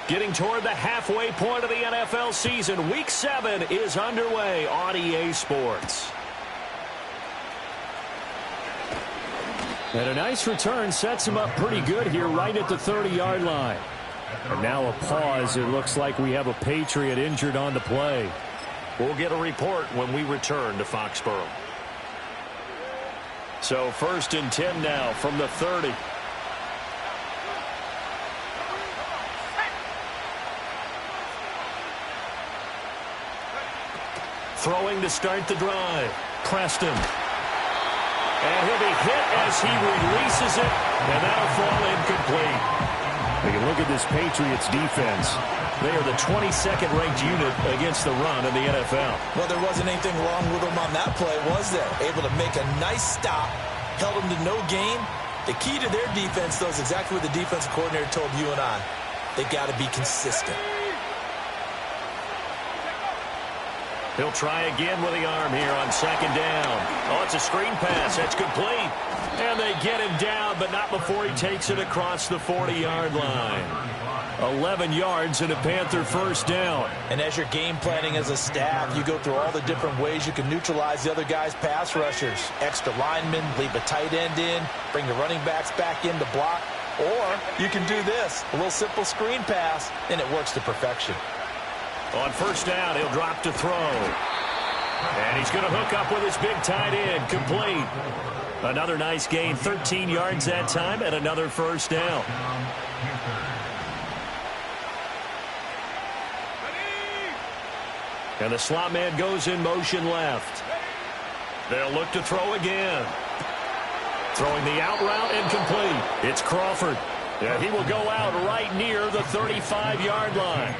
Getting toward the halfway point of the NFL season. Week 7 is underway on EA Sports. And a nice return sets him up pretty good here right at the 30-yard line. And now a pause. It looks like we have a Patriot injured on the play. We'll get a report when we return to Foxborough. So 1st and 10 now from the 30. Throwing to start the drive. Preston. And he'll be hit as he releases it. And that'll fall incomplete. You look at this Patriots defense. They are the 22nd ranked unit against the run in the NFL. Well, there wasn't anything wrong with them on that play, was there? Able to make a nice stop. Held them to no gain. The key to their defense, though, is exactly what the defensive coordinator told you and I. They got to be consistent. He'll try again with the arm here on 2nd down. Oh, it's a screen pass. That's complete. And they get him down, but not before he takes it across the 40-yard line. 11 yards and a Panther 1st down. And as you're game planning as a staff, you go through all the different ways you can neutralize the other guy's pass rushers. Extra linemen, leave a tight end in, bring the running backs back in to block. Or you can do this, a little simple screen pass, and it works to perfection. On 1st down, he'll drop to throw. And he's going to hook up with his big tight end. Complete. Another nice gain, 13 yards that time, and another 1st down. And the slot man goes in motion left. They'll look to throw again. Throwing the out route incomplete. It's Crawford. Yeah, he will go out right near the 35-yard line.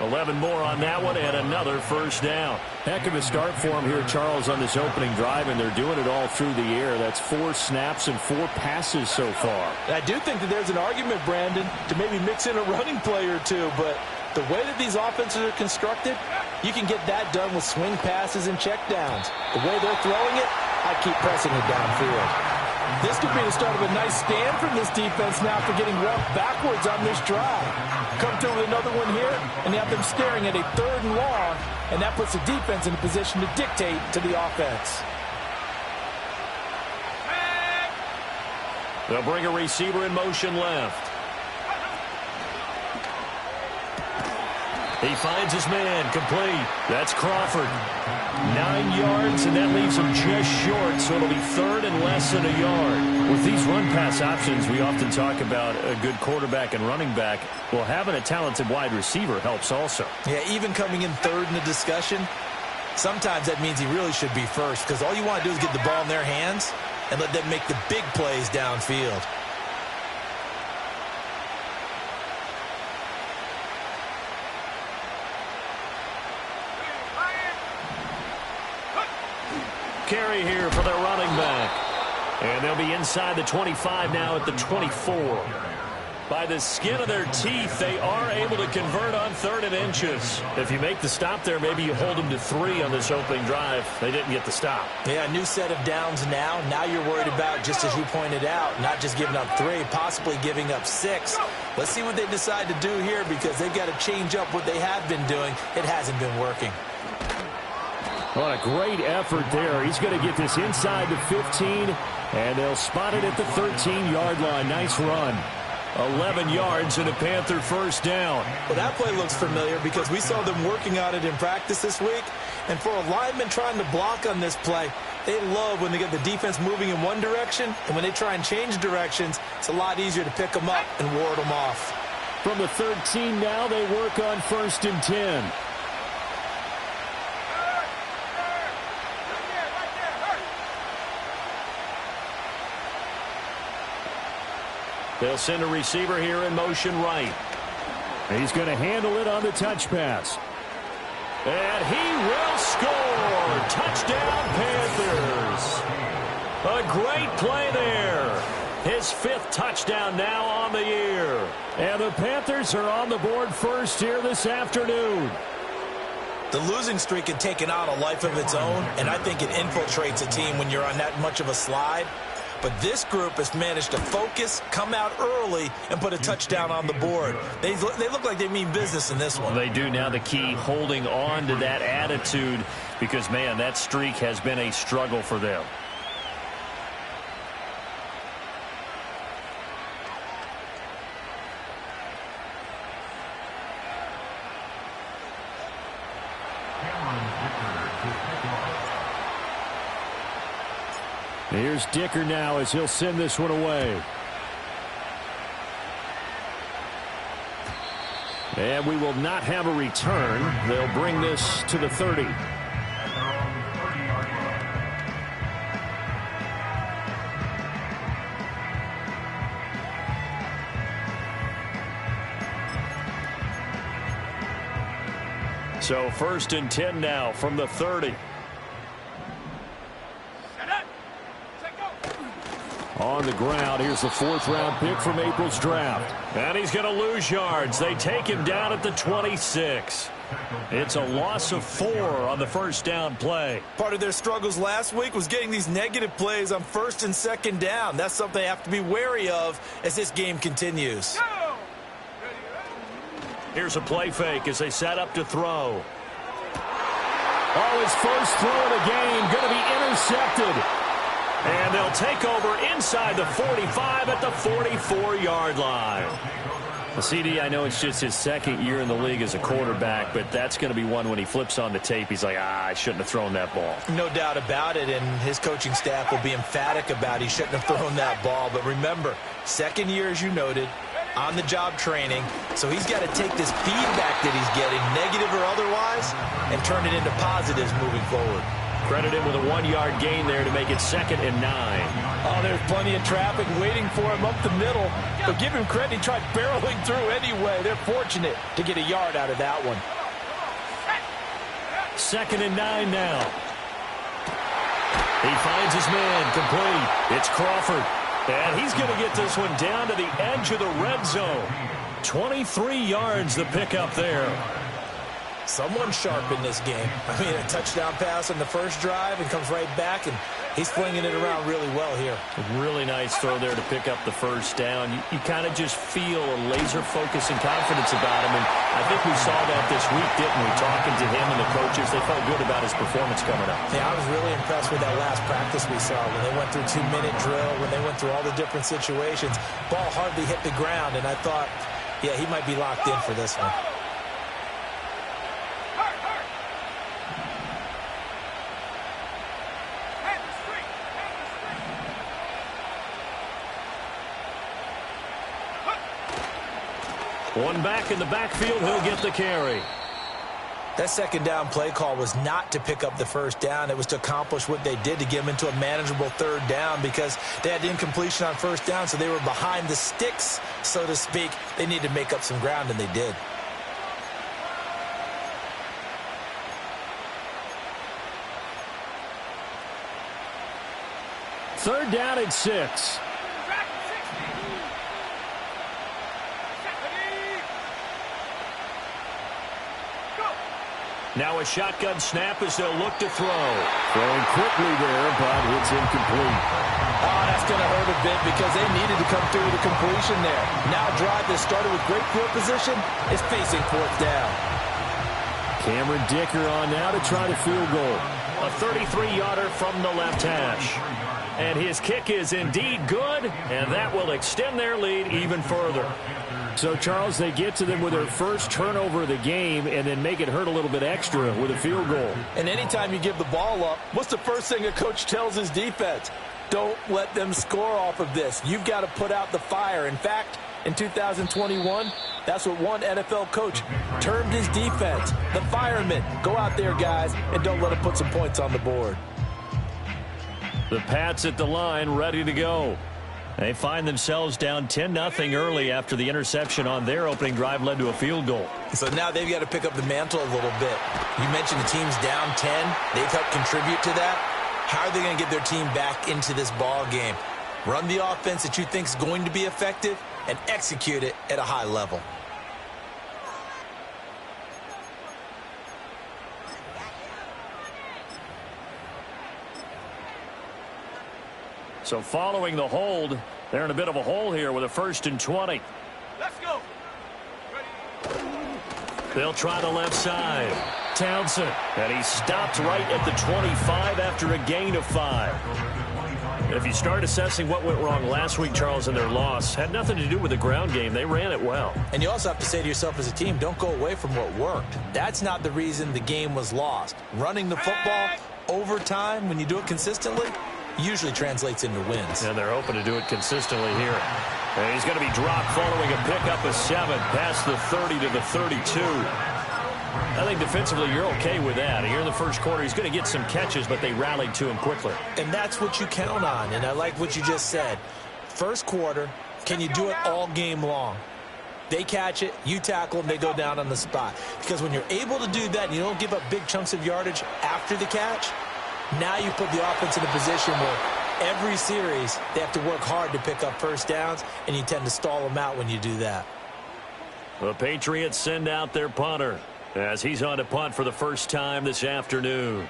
11 more on that one and another 1st down. Heck of a start for him here, Charles, on this opening drive, and they're doing it all through the air. That's 4 snaps and 4 passes so far. I do think that there's an argument, Brandon, to maybe mix in a running play or two, but the way that these offenses are constructed, you can get that done with swing passes and checkdowns. The way they're throwing it, I keep pressing it downfield. This could be the start of a nice stand from this defense now for getting walked backwards on this drive. Come through with another one here, and you have them staring at a 3rd and long, and that puts the defense in a position to dictate to the offense. They'll bring a receiver in motion left. He finds his man, complete. That's Crawford. 9 yards, and that leaves him just short, so it'll be 3rd and less than a yard. With these run-pass options, we often talk about a good quarterback and running back. Well, having a talented wide receiver helps also. Yeah, even coming in 3rd in the discussion, sometimes that means he really should be first, because all you want to do is get the ball in their hands and let them make the big plays downfield. Carry here for their running back. And they'll be inside the 25 now at the 24. By the skin of their teeth, they are able to convert on 3rd and inches. If you make the stop there, maybe you hold them to 3 on this opening drive. They didn't get the stop. Yeah, new set of downs now. Now you're worried about, just as you pointed out, not just giving up 3, possibly giving up 6. Let's see what they decide to do here, because they've got to change up what they have been doing. It hasn't been working. What a great effort there. He's going to get this inside the 15, and they'll spot it at the 13-yard line. Nice run. 11 yards and a Panther 1st down. Well, that play looks familiar because we saw them working on it in practice this week. And for a lineman trying to block on this play, they love when they get the defense moving in one direction. And when they try and change directions, it's a lot easier to pick them up and ward them off. From the 13 now, they work on 1st and 10. They'll send a receiver here in motion right. He's going to handle it on the touch pass. And he will score. Touchdown, Panthers. A great play there. His 5th touchdown now on the year. And the Panthers are on the board first here this afternoon. The losing streak had taken on a life of its own, and I think it infiltrates a team when you're on that much of a slide. But this group has managed to focus, come out early, and put a touchdown on the board. They look like they mean business in this one. They do. Now the key, holding on to that attitude, because, man, that streak has been a struggle for them. Here's Dicker now as he'll send this one away. And we will not have a return. They'll bring this to the 30. So 1st and 10 now from the 30. On the ground, here's the 4th-round pick from April's draft. And he's going to lose yards. They take him down at the 26. It's a loss of 4 on the 1st down play. Part of their struggles last week was getting these negative plays on 1st and 2nd down. That's something they have to be wary of as this game continues. Here's a play fake as they set up to throw. Oh, his first throw of the game going to be intercepted. And they'll take over inside the 45 at the 44-yard line. The CD, I know it's just his 2nd year in the league as a quarterback, but that's going to be one when he flips on the tape. He's like, I shouldn't have thrown that ball. No doubt about it, and his coaching staff will be emphatic about he shouldn't have thrown that ball. But remember, 2nd year, as you noted, on-the-job training, so he's got to take this feedback that he's getting, negative or otherwise, and turn it into positives moving forward. Credit him with a 1-yard gain there to make it 2nd and 9. Oh, there's plenty of traffic waiting for him up the middle. But give him credit, he tried barreling through anyway. They're fortunate to get a yard out of that one. 2nd and 9 now. He finds his man complete. It's Crawford. And he's going to get this one down to the edge of the red zone. 23 yards the pickup there. Someone sharp in this game. I mean, a touchdown pass on the first drive and comes right back, and he's flinging it around really well here. Really nice throw there to pick up the 1st down. You kind of just feel a laser focus and confidence about him, and I think we saw that this week, didn't we? Talking to him and the coaches, they felt good about his performance coming up. Yeah, I was really impressed with that last practice we saw when they went through 2-minute drill, when they went through all the different situations. Ball hardly hit the ground, and I thought, yeah, he might be locked in for this one. One back in the backfield, he'll get the carry. That 2nd down play call was not to pick up the 1st down. It was to accomplish what they did to get them into a manageable 3rd down because they had incompletion on 1st down, so they were behind the sticks, so to speak. They needed to make up some ground, and they did. Third down and 6. Now a shotgun snap as they'll look to throw. Throwing quickly there, but it's incomplete. Oh, that's going to hurt a bit because they needed to come through with a completion there. Now a drive that started with great field position is facing 4th down. Cameron Dicker on now to try the field goal. A 33-yarder from the left hash. And his kick is indeed good, and that will extend their lead even further. So, Charles, they get to them with their first turnover of the game and then make it hurt a little bit extra with a field goal. And anytime you give the ball up, what's the first thing a coach tells his defense? Don't let them score off of this. You've got to put out the fire. In fact, in 2021, that's what one NFL coach termed his defense, the firemen. Go out there, guys, and don't let them put some points on the board. The Pats at the line, ready to go. They find themselves down 10-0 early after the interception on their opening drive led to a field goal. So now they've got to pick up the mantle a little bit. You mentioned the team's down 10. They've helped contribute to that. How are they going to get their team back into this ball game? Run the offense that you think is going to be effective and execute it at a high level. So following the hold, they're in a bit of a hole here with a 1st and 20. Let's go. They'll try the left side. Townsend. And he stopped right at the 25 after a gain of 5. If you start assessing what went wrong last week, Charles, in their loss, had nothing to do with the ground game. They ran it well. And you also have to say to yourself as a team, don't go away from what worked. That's not the reason the game was lost. Running the football over time, when you do it consistently, usually translates into wins. And they're hoping to do it consistently here. And he's going to be dropped following a pickup of 7 past the 30 to the 32. I think defensively you're okay with that. Here in the first quarter, he's going to get some catches, but they rallied to him quickly. And that's what you count on, and I like what you just said. First quarter, can you do it all game long? They catch it, you tackle them, they go down on the spot. Because when you're able to do that and you don't give up big chunks of yardage after the catch, now you put the offense in a position where every series they have to work hard to pick up first downs, and you tend to stall them out when you do that. The Patriots send out their punter as he's on to punt for the first time this afternoon.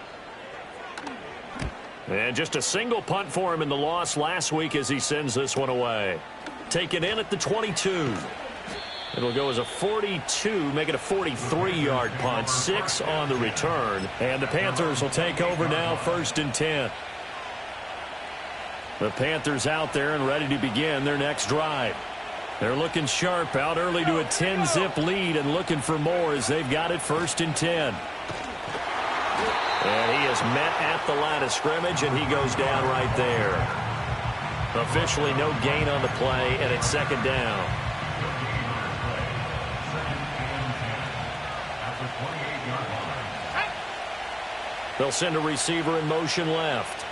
And just a single punt for him in the loss last week as he sends this one away. Taken in at the 22. It'll go as a 42, make it a 43-yard punt, 6 on the return. And the Panthers will take over now, 1st and 10. The Panthers out there and ready to begin their next drive. They're looking sharp, out early to a 10-zip lead and looking for more as they've got it 1st and 10. And he is met at the line of scrimmage, and he goes down right there. Officially no gain on the play, and it's 2nd down. They'll send a receiver in motion left.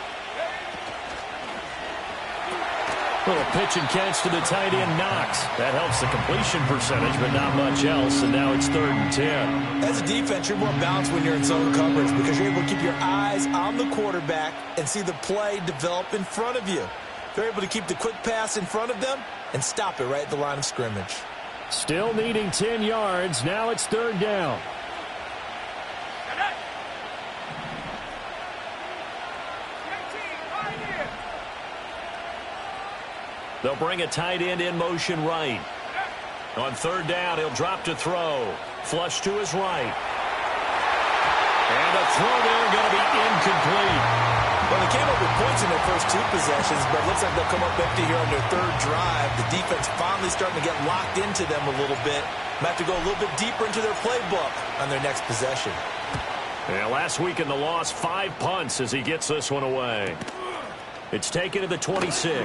Little pitch and catch to the tight end, Knox. That helps the completion percentage, but not much else, and now it's 3rd and 10. As a defense, you're more balanced when you're in zone coverage because you're able to keep your eyes on the quarterback and see the play develop in front of you. They're able to keep the quick pass in front of them and stop it right at the line of scrimmage. Still needing 10 yards. Now it's 3rd down. They'll bring a tight end in motion right. On 3rd down, he'll drop to throw. Flush to his right. And a throw there going to be incomplete. Well, they came up with points in their first 2 possessions, but it looks like they'll come up empty here on their 3rd drive. The defense finally starting to get locked into them a little bit. Might have to go a little bit deeper into their playbook on their next possession. Yeah, last week in the loss, 5 punts as he gets this one away. It's taken to the 26.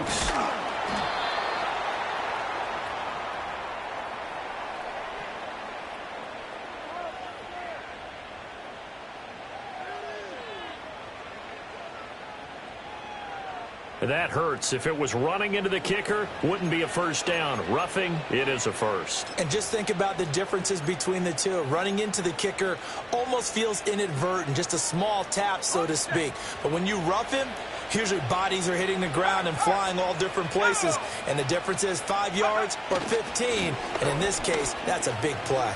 That hurts. If it was running into the kicker, wouldn't be a 1st down. Roughing, it is a 1st. And just think about the differences between the two. Running into the kicker almost feels inadvertent, just a small tap, so to speak. But when you rough him, usually bodies are hitting the ground and flying all different places. And the difference is 5 yards or 15. And in this case, that's a big play.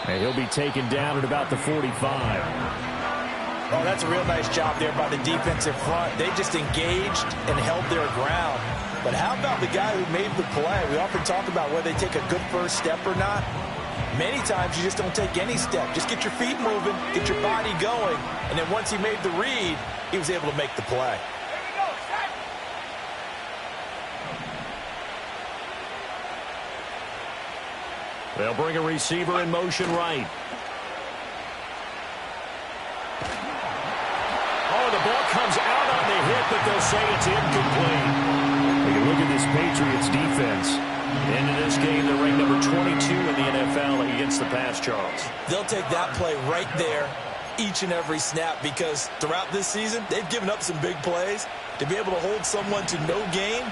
And he'll be taken down at about the 45. Oh, that's a real nice job there by the defensive front. They just engaged and held their ground. But how about the guy who made the play? We often talk about whether they take a good first step or not. Many times you just don't take any step. Just get your feet moving, get your body going, and then once he made the read, he was able to make the play. They'll bring a receiver in motion right. The ball comes out on the hit, but they'll say it's incomplete. When you look at this Patriots defense, into this game, they're ranked number 22 in the NFL against the pass, Charles. They'll take that play right there each and every snap because throughout this season, they've given up some big plays. To be able to hold someone to no gain,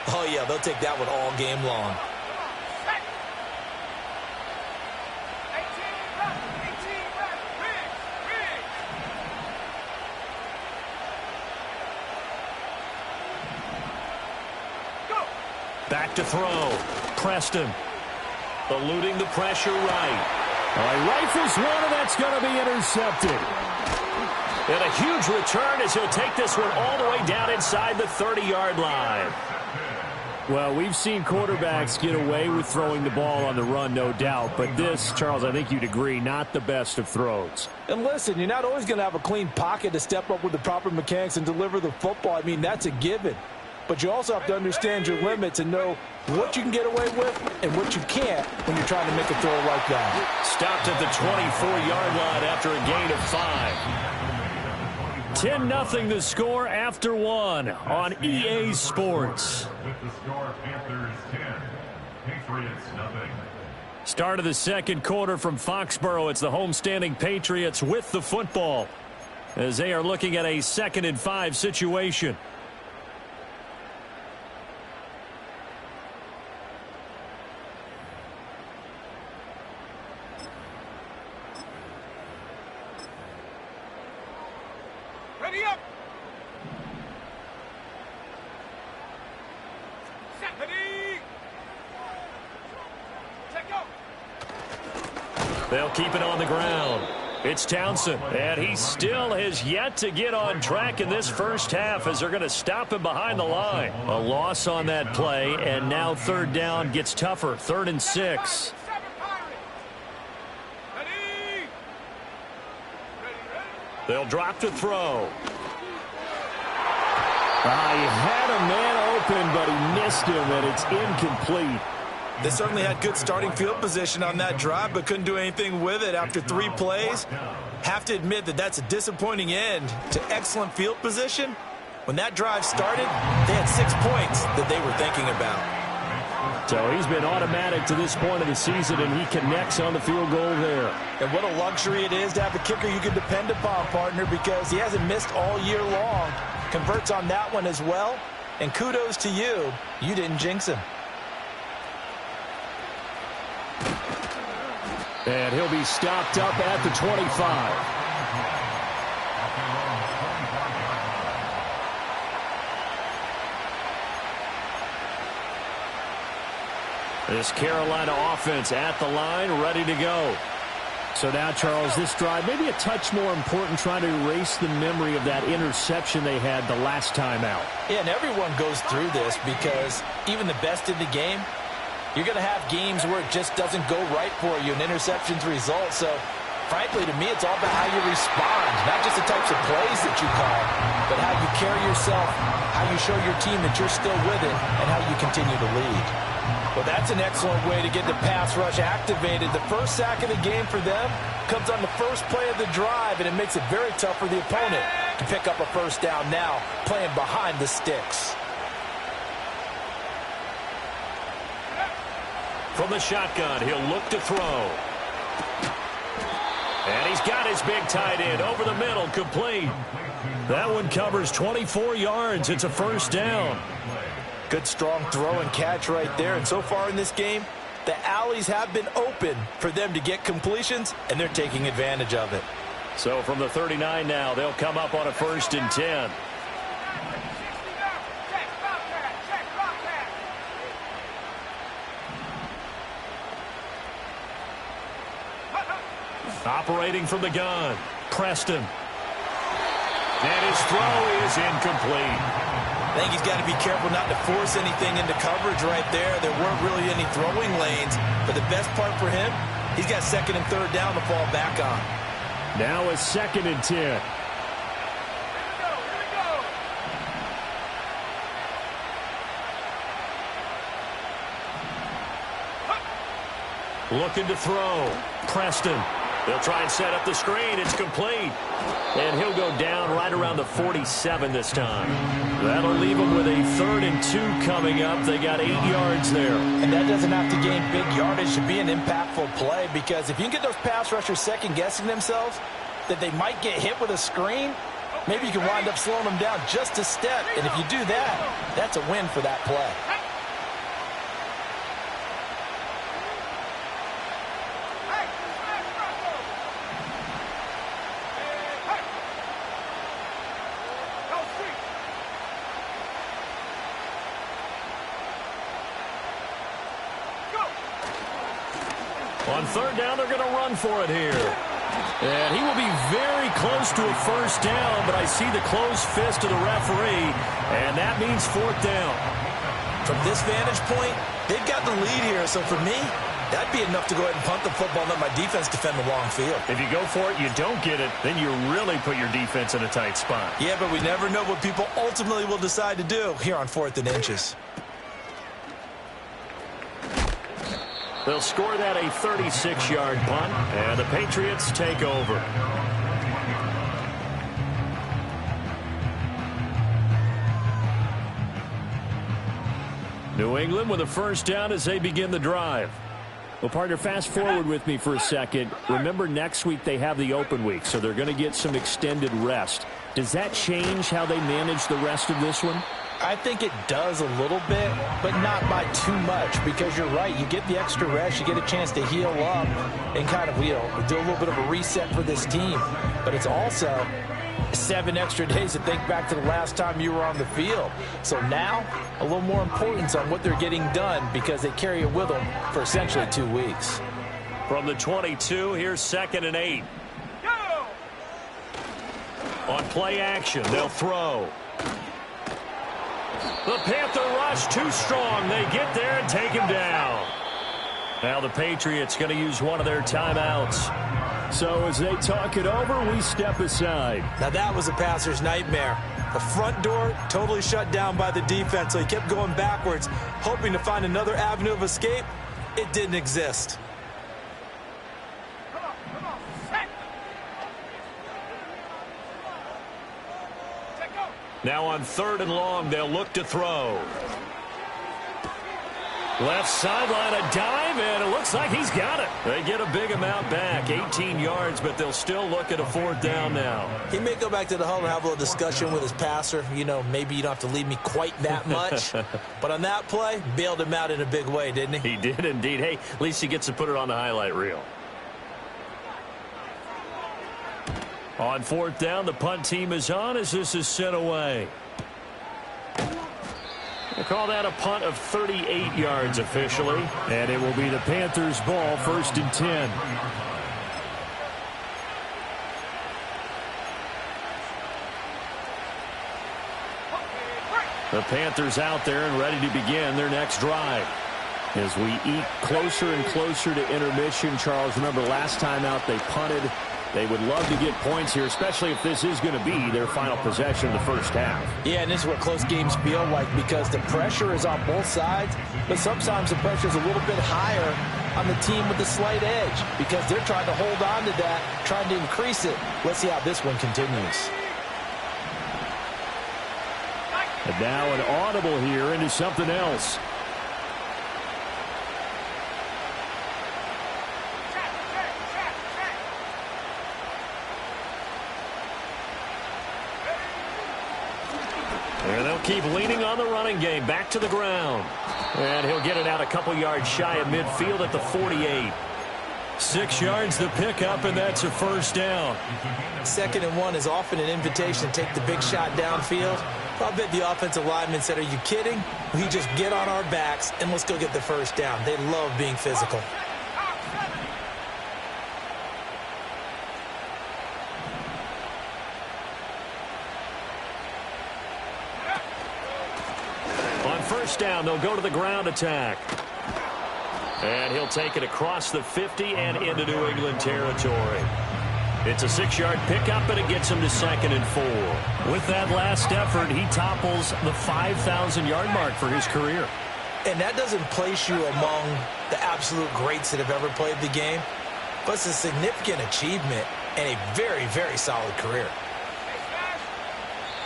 oh, yeah, they'll take that one all game long. Back to throw. Preston. Eluding the pressure right. Rifles one, and that's going to be intercepted. And a huge return as he'll take this one all the way down inside the 30-yard line. Well, we've seen quarterbacks get away with throwing the ball on the run, no doubt. But this, Charles, I think you'd agree, not the best of throws. And listen, you're not always going to have a clean pocket to step up with the proper mechanics and deliver the football. I mean, that's a given. But you also have to understand your limits and know what you can get away with and what you can't when you're trying to make a throw like that. Stopped at the 24-yard line after a gain of 5. 10-0 the score after one on EA Sports. With the score, Panthers 10, Patriots nothing. Start of the second quarter from Foxborough. It's the homestanding Patriots with the football as they are looking at a 2nd and 5 situation. Ready up. Set. Ready. Check go. They'll keep it on the ground. It's Townsend, and he still has yet to get on track in this first half as they're going to stop him behind the line. A loss on that play, and now 3rd down gets tougher. 3rd and 6. They'll drop to throw. He had a man open, but he missed him, and it's incomplete. They certainly had good starting field position on that drive, but couldn't do anything with it after 3 plays. Have to admit that that's a disappointing end to excellent field position. When that drive started, they had 6 points that they were thinking about. So he's been automatic to this point of the season, and he connects on the field goal there. And what a luxury it is to have a kicker you can depend upon, partner, because he hasn't missed all year long. Converts on that one as well. And kudos to you. You didn't jinx him. And he'll be stopped up at the 25. This Carolina offense at the line, ready to go. So now, Charles, this drive maybe a touch more important, trying to erase the memory of that interception they had the last time out. Yeah, and everyone goes through this because even the best in the game, you're going to have games where it just doesn't go right for you, and interceptions result. So, frankly, to me, it's all about how you respond, not just the types of plays that you call, but how you carry yourself, how you show your team that you're still with it, and how you continue to lead. Well, that's an excellent way to get the pass rush activated. The first sack of the game for them comes on the first play of the drive, and it makes it very tough for the opponent to pick up a first down now, playing behind the sticks. From the shotgun, he'll look to throw. And he's got his big tight end over the middle, complete. That one covers 24 yards. It's a first down. Good strong throw and catch right there. And so far in this game, the alleys have been open for them to get completions, and they're taking advantage of it. So from the 39 now, they'll come up on a 1st and 10. Operating from the gun, Preston. And his throw is incomplete. I think he's got to be careful not to force anything into coverage right there. There weren't really any throwing lanes. But the best part for him, he's got 2nd and 3rd down to fall back on. Now a 2nd and 10. Looking to throw. Preston. They'll try and set up the screen. It's complete. And he'll go down right around the 47 this time. That'll leave him with a 3rd and 2 coming up. They got 8 yards there. And that doesn't have to gain big yardage to be an impactful play, because if you can get those pass rushers second-guessing themselves that they might get hit with a screen, maybe you can wind up slowing them down just a step. And if you do that, that's a win for that play. On 3rd down, they're going to run for it here. And he will be very close to a first down, but I see the closed fist of the referee, and that means fourth down. From this vantage point, they've got the lead here, so for me, that'd be enough to go ahead and punt the football and let my defense defend the long field. If you go for it, you don't get it, then you really put your defense in a tight spot. Yeah, but we never know what people ultimately will decide to do here on 4th and inches. They'll score that a 36-yard punt, and the Patriots take over. New England with a first down as they begin the drive. Well, partner, fast forward with me for a second. Remember, next week they have the open week, so they're going to get some extended rest. Does that change how they manage the rest of this one? I think it does a little bit, but not by too much, because you're right. You get the extra rest, you get a chance to heal up and kind of, do a little bit of a reset for this team. But it's also 7 extra days to think back to the last time you were on the field. So now, a little more importance on what they're getting done because they carry it with them for essentially 2 weeks. From the 22, here's 2nd and 8. On play action, they'll throw. The Panther rush too strong. They get there and take him down. Now the Patriots going to use one of their timeouts. So as they talk it over, we step aside. Now that was a passer's nightmare. The front door totally shut down by the defense, so he kept going backwards, hoping to find another avenue of escape. It didn't exist. Now on 3rd and long, they'll look to throw. Left sideline, a dive, and it looks like he's got it. They get a big amount back, 18 yards, but they'll still look at a 4th down now. He may go back to the huddle and have a little discussion with his passer. Maybe you don't have to leave me quite that much. But on that play, bailed him out in a big way, didn't he? He did indeed. Hey, at least he gets to put it on the highlight reel. On 4th down, the punt team is on as this is sent away. We'll call that a punt of 38 yards officially, and it will be the Panthers' ball, 1st and 10. The Panthers out there and ready to begin their next drive. As we eat closer and closer to intermission, Charles, remember last time out they punted. They would love to get points here, especially if this is going to be their final possession of the first half. Yeah, and this is what close games feel like because the pressure is on both sides, but sometimes the pressure is a little bit higher on the team with the slight edge because they're trying to hold on to that, trying to increase it. Let's see how this one continues. And now an audible here into something else. And they'll keep leaning on the running game. Back to the ground. And he'll get it out a couple yards shy of midfield at the 48. 6 yards the pickup, and that's a first down. 2nd and 1 is often an invitation to take the big shot downfield. I bet the offensive lineman said, are you kidding? We just get on our backs and let's go get the first down. They love being physical. On first down, they'll go to the ground attack. And he'll take it across the 50 and into New England territory. It's a 6-yard pickup, and it gets him to 2nd and 4. With that last effort, he topples the 5,000-yard mark for his career. And that doesn't place you among the absolute greats that have ever played the game, but it's a significant achievement and a very, very solid career.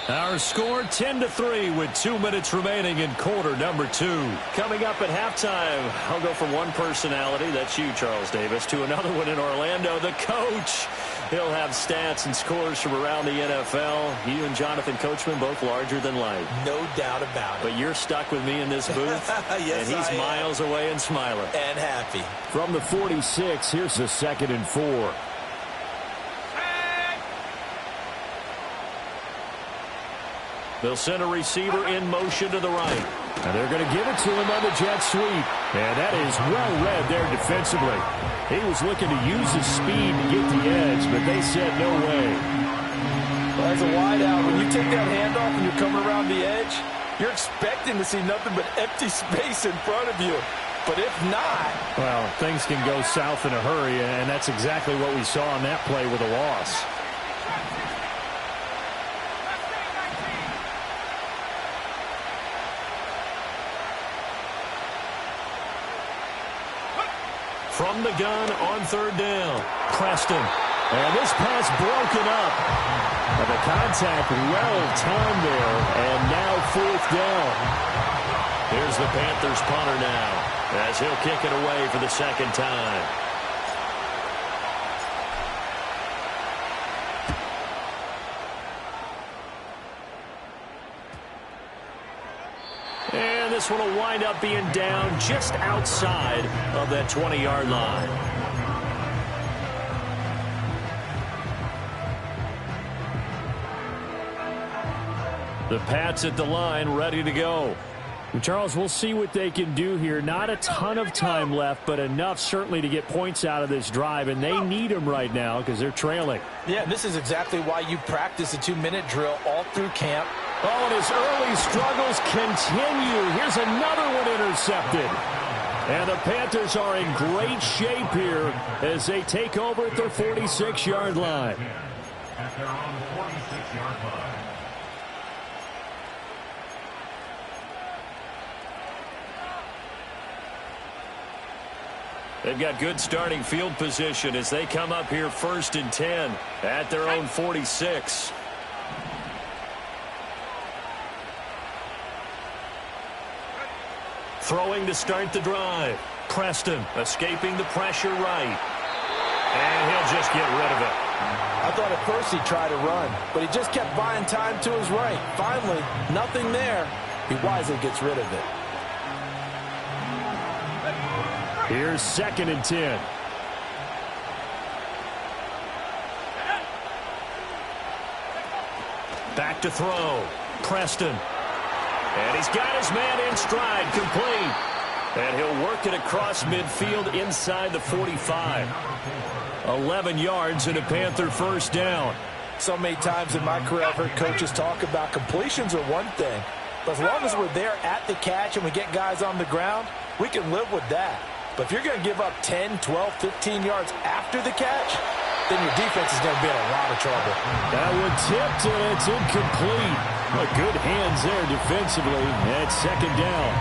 Our score 10-3 with 2 minutes remaining in quarter number 2. Coming up at halftime, I'll go from one personality, that's you, Charles Davis, to another one in Orlando, the coach. He'll have stats and scores from around the NFL. You and Jonathan Coachman both larger than life. No doubt about it. But you're stuck with me in this booth. Yes, and he's miles away and smiling. And happy. From the 46, here's the 2nd and 4. They'll send a receiver in motion to the right. And they're going to give it to him on the jet sweep. And that is well read there defensively. He was looking to use his speed to get the edge, but they said no way. Well, as a wideout, when you take that handoff and you're coming around the edge, you're expecting to see nothing but empty space in front of you. But if not... Well, things can go south in a hurry, and that's exactly what we saw on that play with a loss. From the gun on third down, Preston. And this pass broken up. And the contact well timed there, and now fourth down. Here's the Panthers punter now, as he'll kick it away for the second time. And this one will wind up being down just outside of that 20-yard line. The Pats at the line, ready to go. Charles, we'll see what they can do here. Not a ton of time left, but enough certainly to get points out of this drive, and they need them right now because they're trailing. Yeah, this is exactly why you practice a 2-minute drill all through camp. Oh, and his early struggles continue. Here's another one intercepted. And the Panthers are in great shape here as they take over at their 46-yard line. At their own 46-yard line. They've got good starting field position as they come up here 1st and 10 at their own 46. Throwing to start the drive. Preston escaping the pressure right. And he'll just get rid of it. I thought at first he'd try to run, but he just kept buying time to his right. Finally, nothing there. He wisely gets rid of it. Here's 2nd and 10. Back to throw. Preston. And he's got his man in stride, complete. And he'll work it across midfield inside the 45. 11 yards and a Panther first down. So many times in my career I've heard coaches talk about completions are one thing. But as long as we're there at the catch and we get guys on the ground, we can live with that. But if you're going to give up 10, 12, 15 yards after the catch, then your defense is going to be in a lot of trouble. That one tipped, and it's incomplete. But good hands there defensively at 2nd down.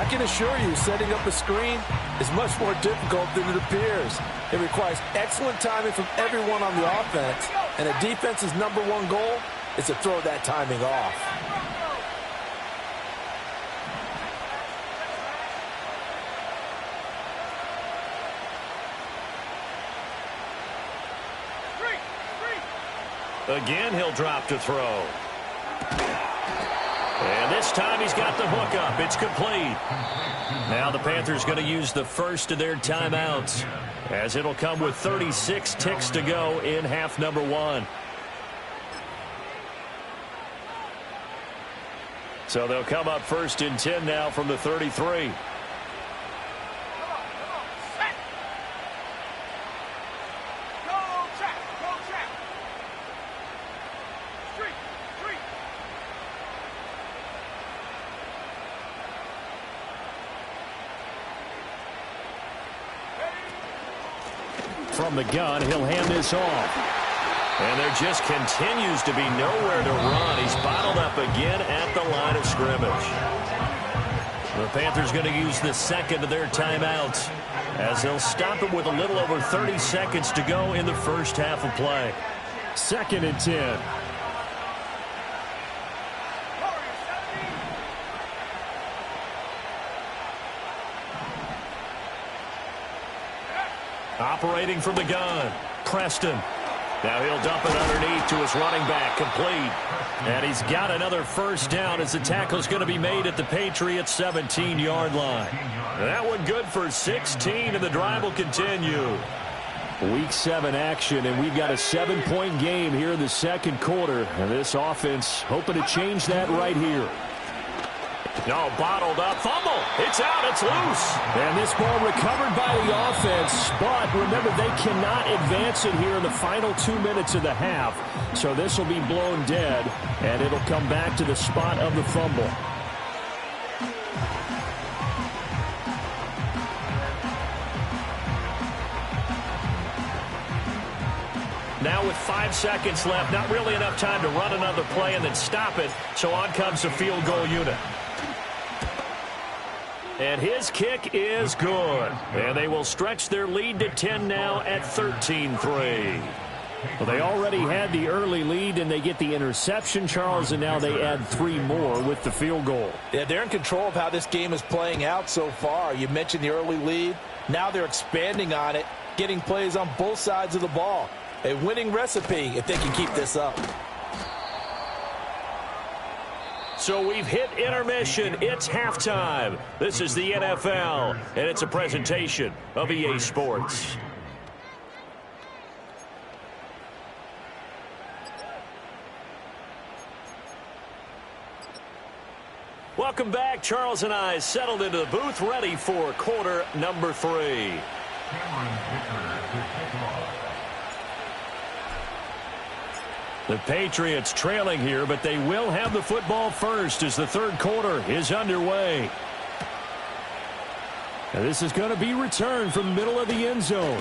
I can assure you, setting up a screen is much more difficult than it appears. It requires excellent timing from everyone on the offense, and a defense's #1 goal is to throw that timing off. Again, he'll drop to throw. And this time he's got the hook up. It's complete. Now the Panthers going to use the first of their timeouts, as it'll come with 36 ticks to go in half number 1. So they'll come up 1st and 10 now from the 33. From the gun, he'll hand this off. And there just continues to be nowhere to run. He's bottled up again at the line of scrimmage. The Panthers going to use the second of their timeouts, as they'll stop him with a little over 30 seconds to go in the first half of play. 2nd and 10. Operating from the gun, Preston. Now he'll dump it underneath to his running back, complete. And he's got another first down as the tackle's going to be made at the Patriots' 17-yard line. That one good for 16, and the drive will continue. Week 7 action, and we've got a 7-point game here in the second quarter. And this offense hoping to change that right here. No, bottled up. Fumble. It's out. It's loose. And this ball recovered by the offense. But remember, they cannot advance it here in the final 2 minutes of the half. So this will be blown dead, and it'll come back to the spot of the fumble. Now with 5 seconds left, not really enough time to run another play and then stop it. So on comes the field goal unit. And his kick is good. And they will stretch their lead to 10 now at 13-3. Well, they already had the early lead, and they get the interception, Charles, and now they add 3 more with the field goal. Yeah, they're in control of how this game is playing out so far. You mentioned the early lead. Now they're expanding on it, getting plays on both sides of the ball. A winning recipe if they can keep this up. So we've hit intermission. It's halftime. This is the NFL, and it's a presentation of EA Sports. Welcome back. Charles and I settled into the booth, ready for quarter number 3. Cameron Vickers to kick off. The Patriots trailing here, but they will have the football first as the third quarter is underway. And this is going to be returned from the middle of the end zone.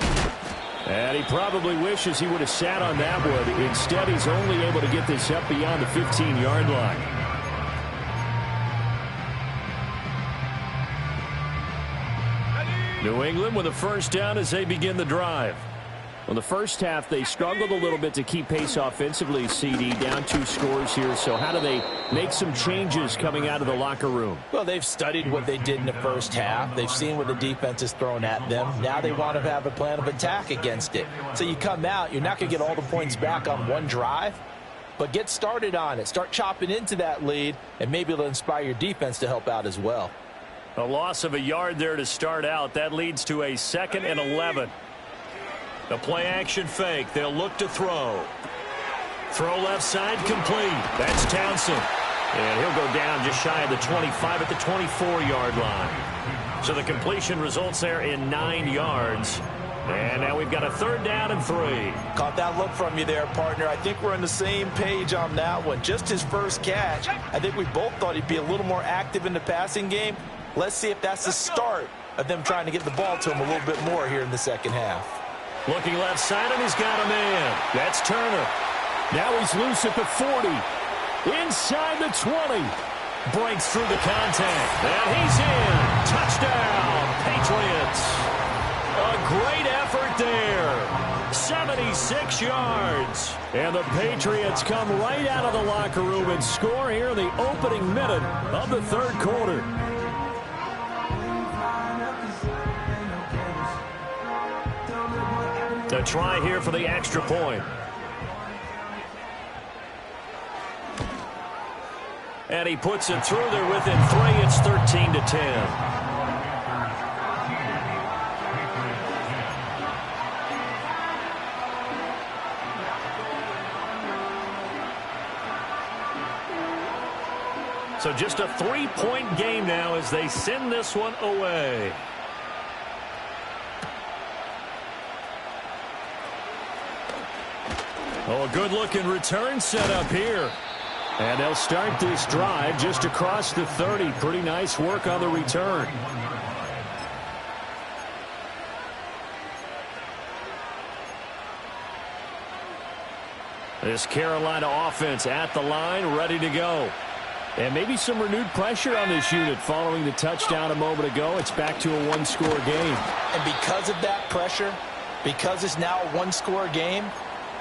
And he probably wishes he would have sat on that one. Instead, he's only able to get this up beyond the 15-yard line. New England with a first down as they begin the drive. Well, the first half, they struggled a little bit to keep pace offensively, CD, down 2 scores here. So how do they make some changes coming out of the locker room? Well, they've studied what they did in the first half. They've seen what the defense is throwing at them. Now they want to have a plan of attack against it. So you come out, you're not going to get all the points back on one drive, but get started on it. Start chopping into that lead, and maybe it'll inspire your defense to help out as well. A loss of a yard there to start out. That leads to a 2nd and 11. The play-action fake. They'll look to throw. Throw left side complete. That's Townsend. And he'll go down just shy of the 25 at the 24-yard line. So the completion results there in 9 yards. And now we've got a 3rd down and 3. Caught that look from you there, partner. I think we're on the same page on that one. Just his first catch. I think we both thought he'd be a little more active in the passing game. Let's see if that's the start of them trying to get the ball to him a little bit more here in the second half. Looking left side, and he's got a man. That's Turner. Now he's loose at the 40. Inside the 20. Breaks through the contact. And he's in. Touchdown, Patriots. A great effort there. 76 yards. And the Patriots come right out of the locker room and score here in the opening minute of the third quarter. The try here for the extra point. And he puts it through there within 3. It's 13-10. So just a 3-point game now as they send this one away. Oh, a good-looking return set up here. And they'll start this drive just across the 30. Pretty nice work on the return. This Carolina offense at the line, ready to go. And maybe some renewed pressure on this unit following the touchdown a moment ago. It's back to a 1-score game. And because of that pressure, because it's now a 1-score game,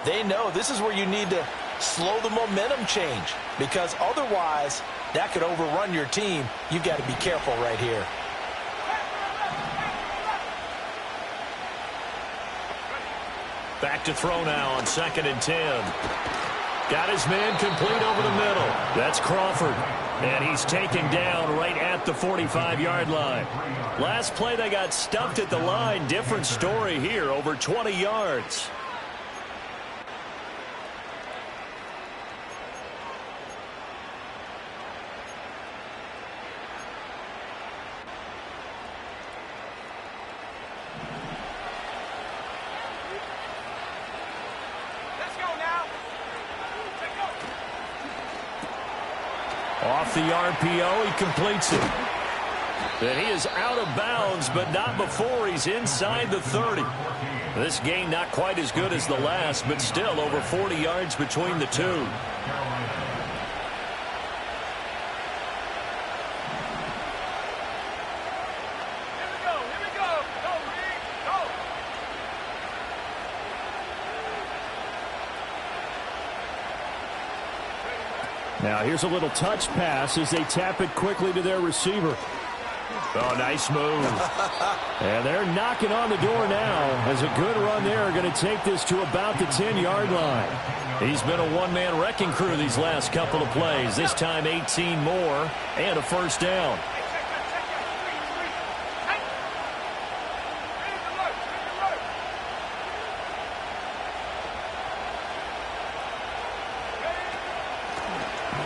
they know this is where you need to slow the momentum change, because otherwise that could overrun your team. You've got to be careful right here. Back to throw now on 2nd and 10. Got his man complete over the middle. That's Crawford. And he's taken down right at the 45-yard line. Last play they got stuffed at the line. Different story here, over 20 yards. Off the RPO, he completes it. And he is out of bounds, but not before he's inside the 30. This gain not quite as good as the last, but still over 40 yards between the two. Now here's a little touch pass as they tap it quickly to their receiver. Oh, nice move. And they're knocking on the door now as a good run there are going to take this to about the 10-yard line. He's been a one-man wrecking crew these last couple of plays. This time 18 more and a first down.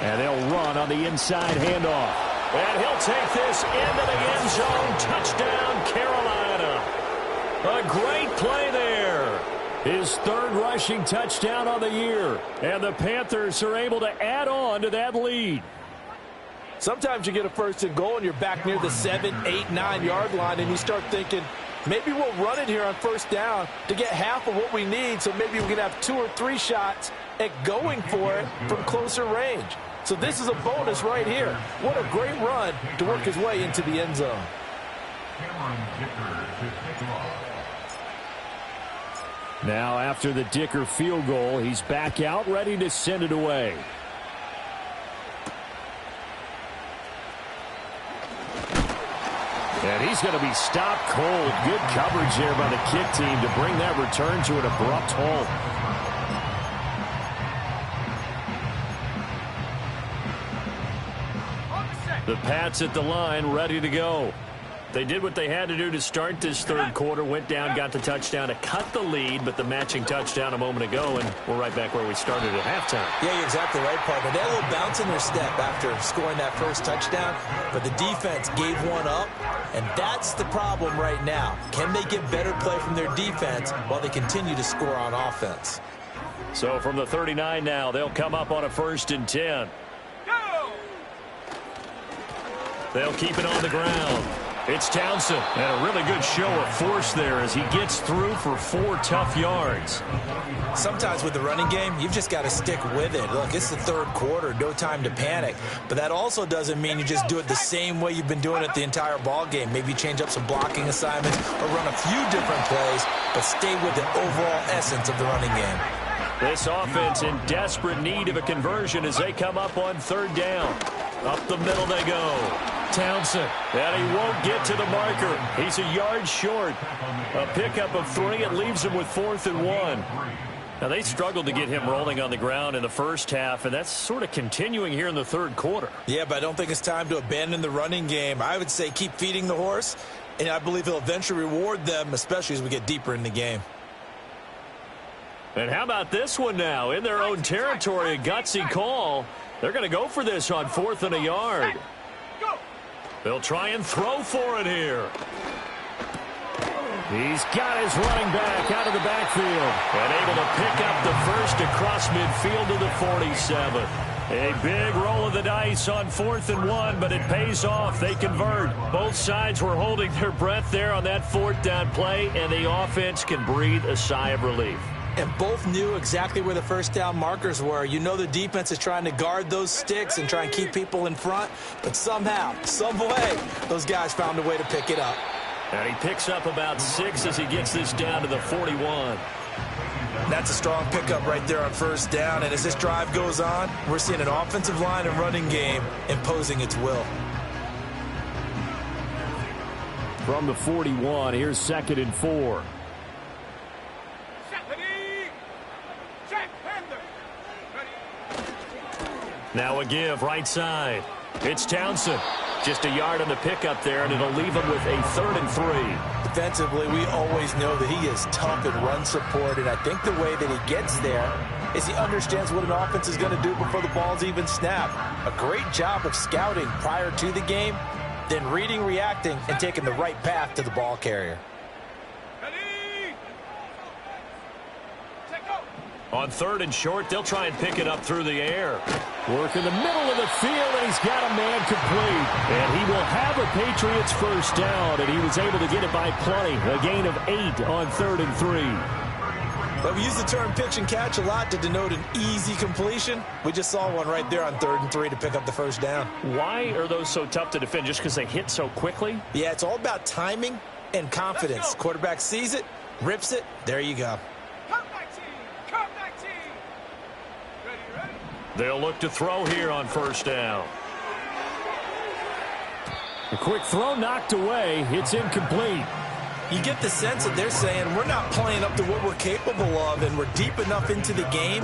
And they'll run on the inside handoff. And he'll take this into the end zone. Touchdown, Carolina. A great play there. His third rushing touchdown on the year. And the Panthers are able to add on to that lead. Sometimes you get a first and goal and you're back near the 7, 8, 9-yard line and you start thinking, maybe we'll run it here on first down to get half of what we need, so maybe we can have 2 or 3 shots at going for it from closer range. So this is a bonus right here. What a great run to work his way into the end zone. Now after the Dicker field goal, he's back out ready to send it away. And he's going to be stopped cold. Good coverage there by the kick team to bring that return to an abrupt halt. The Pats at the line, ready to go. They did what they had to do to start this third quarter, went down, got the touchdown to cut the lead, but the matching touchdown a moment ago, and we're right back where we started at halftime. Yeah, you're exactly right, partner. They had a little bounce in their step after scoring that first touchdown, but the defense gave one up, and that's the problem right now. Can they get better play from their defense while they continue to score on offense? So from the 39 now, they'll come up on a 1st and 10. They'll keep it on the ground. It's Townsend, and a really good show of force there as he gets through for 4 tough yards. Sometimes with the running game, you've just got to stick with it. Look, it's the third quarter, no time to panic. But that also doesn't mean you just do it the same way you've been doing it the entire ball game. Maybe change up some blocking assignments or run a few different plays, but stay with the overall essence of the running game. This offense in desperate need of a conversion as they come up on 3rd down. Up the middle they go. Townsend, and he won't get to the marker. He's a yard short. A pickup of 3. It leaves him with 4th and 1. Now, they struggled to get him rolling on the ground in the first half, and that's sort of continuing here in the third quarter. Yeah, but I don't think it's time to abandon the running game. I would say keep feeding the horse, and I believe he'll eventually reward them, especially as we get deeper in the game. And how about this one now? In their own territory, a gutsy call. They're going to go for this on 4th and a yard. They'll try and throw for it here. He's got his running back out of the backfield. And able to pick up the first across midfield to the 47. A big roll of the dice on 4th and 1, but it pays off. They convert. Both sides were holding their breath there on that 4th down play, and the offense can breathe a sigh of relief. And both knew exactly where the first down markers were. You know the defense is trying to guard those sticks and try and keep people in front. But somehow, some way, those guys found a way to pick it up. And he picks up about 6 as he gets this down to the 41. That's a strong pickup right there on 1st down. And as this drive goes on, we're seeing an offensive line and running game imposing its will. From the 41, here's 2nd and 4. Now a give right side. It's Townsend. Just a yard on the pickup there, and it'll leave him with a 3rd and 3. Defensively, we always know that he is tough in run support, and I think the way that he gets there is he understands what an offense is going to do before the ball's even snapped. A great job of scouting prior to the game, then reading, reacting, and taking the right path to the ball carrier. On 3rd and short, they'll try and pick it up through the air. Work in the middle of the field, and he's got a man complete. And he will have a Patriots first down, and he was able to get it by plenty. A gain of 8 on 3rd and 3. Well, we use the term pitch and catch a lot to denote an easy completion. We just saw one right there on 3rd and 3 to pick up the first down. Why are those so tough to defend? Just because they hit so quickly? Yeah, it's all about timing and confidence. Quarterback sees it, rips it, there you go. They'll look to throw here on first down. A quick throw knocked away. It's incomplete. You get the sense that they're saying we're not playing up to what we're capable of, and we're deep enough into the game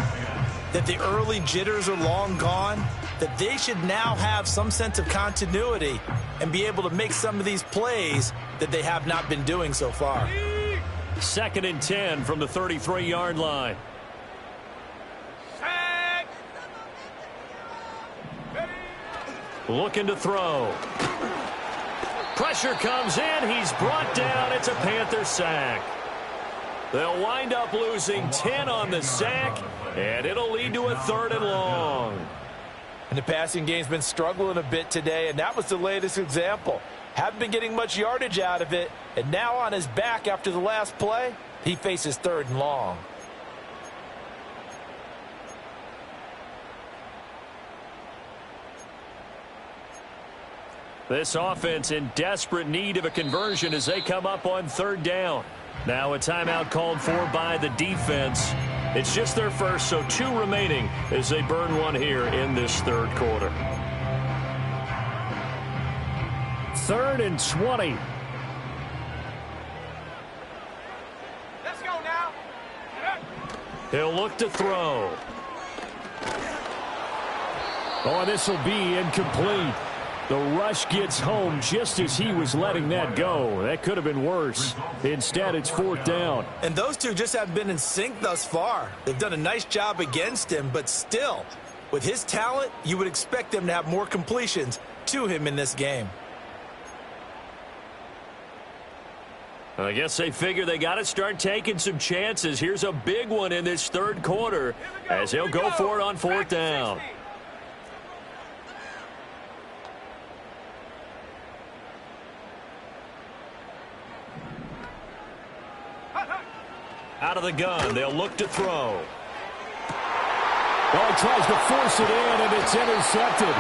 that the early jitters are long gone, that they should now have some sense of continuity and be able to make some of these plays that they have not been doing so far. 2nd and 10 from the 33-yard line. Looking to throw. Pressure comes in. He's brought down. It's a Panther sack. They'll wind up losing 10 on the sack, and it'll lead to a 3rd and long. And the passing game's been struggling a bit today, and that was the latest example. Haven't been getting much yardage out of it, and now on his back after the last play, he faces 3rd and long. This offense in desperate need of a conversion as they come up on 3rd down. Now a timeout called for by the defense. It's just their first, so 2 remaining as they burn one here in this 3rd quarter. 3rd and 20. Let's go now. He'll look to throw. Oh, this will be incomplete. The rush gets home just as he was letting that go. That could have been worse. Instead, it's 4th down. And those two just haven't been in sync thus far. They've done a nice job against him, but still, with his talent, you would expect them to have more completions to him in this game. I guess they figure they got to start taking some chances. Here's a big one in this 3rd quarter as he'll go for it on 4th down. Out of the gun, they'll look to throw. Well, he tries to force it in, and it's intercepted.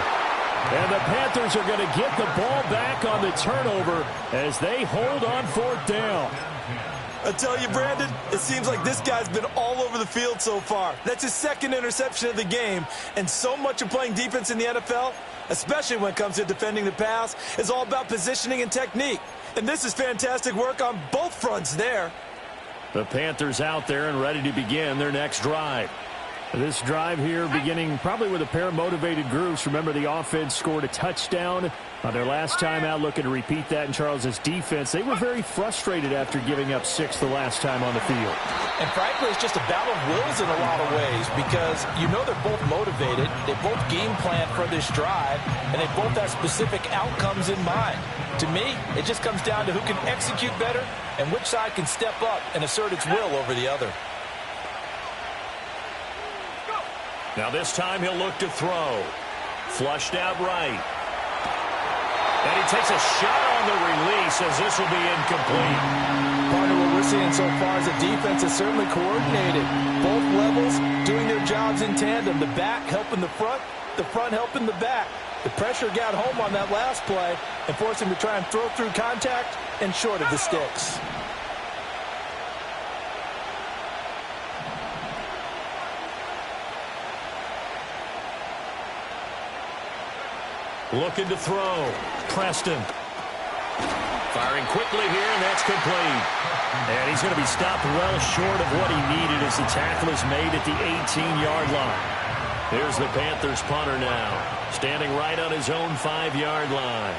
And the Panthers are going to get the ball back on the turnover as they hold on 4th down. I tell you, Brandon, it seems like this guy's been all over the field so far. That's his 2nd interception of the game, and so much of playing defense in the NFL, especially when it comes to defending the pass, is all about positioning and technique. And this is fantastic work on both fronts there. The Panthers out there and ready to begin their next drive. This drive here beginning probably with a pair of motivated groups. Remember, the offense scored a touchdown on their last time out, looking to repeat that in Charles' defense. They were very frustrated after giving up 6 the last time on the field. And frankly, it's just a battle of wills in a lot of ways because you know they're both motivated, they both game plan for this drive, and they both have specific outcomes in mind. To me, it just comes down to who can execute better and which side can step up and assert its will over the other. Now this time he'll look to throw. Flushed out right. And he takes a shot on the release as this will be incomplete. Part of what we're seeing so far as a defense is certainly coordinated. Both levels doing their jobs in tandem. The back helping the front helping the back. The pressure got home on that last play and forced him to try and throw through contact and short of the sticks. Looking to throw. Preston. Firing quickly here, and that's complete. And he's going to be stopped well short of what he needed as the tackle is made at the 18-yard line. Here's the Panthers punter now, standing right on his own 5-yard line.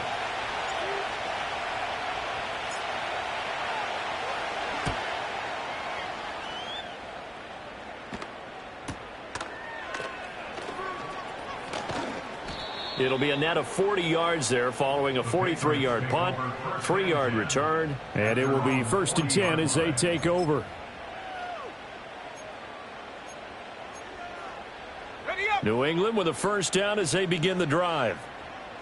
It'll be a net of 40 yards there following a 43-yard punt, 3-yard return. And it will be 1st and 10 as they take over. New England with a first down as they begin the drive.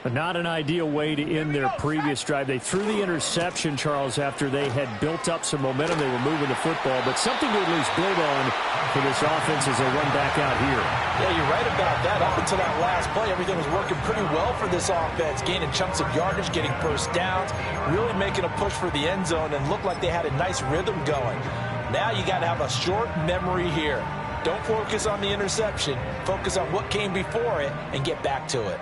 But not an ideal way to end their previous drive. They threw the interception, Charles, after they had built up some momentum. They were moving the football, but something to at least build on for this offense as they run back out here. Yeah, you're right about that. Up until that last play, everything was working pretty well for this offense, gaining chunks of yardage, getting first downs, really making a push for the end zone, and looked like they had a nice rhythm going. Now you got to have a short memory here. Don't focus on the interception. Focus on what came before it and get back to it.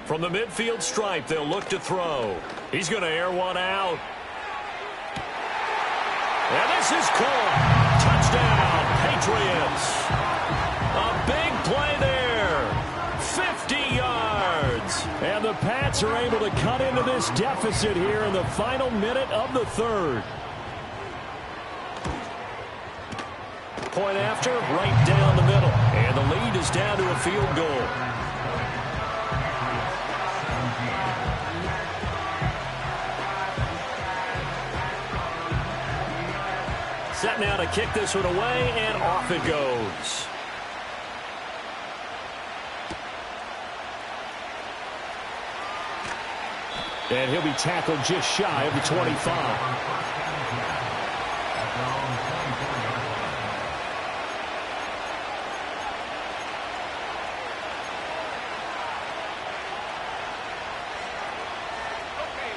From the midfield stripe, they'll look to throw. He's going to air one out. And this is caught. Touchdown, Patriots. A big play there. 50 yards. And the Pats are able to cut into this deficit here in the final minute of the third. Point after, right down the middle. And the lead is down to a field goal. Set now to kick this one away, and off it goes. And he'll be tackled just shy of the 25.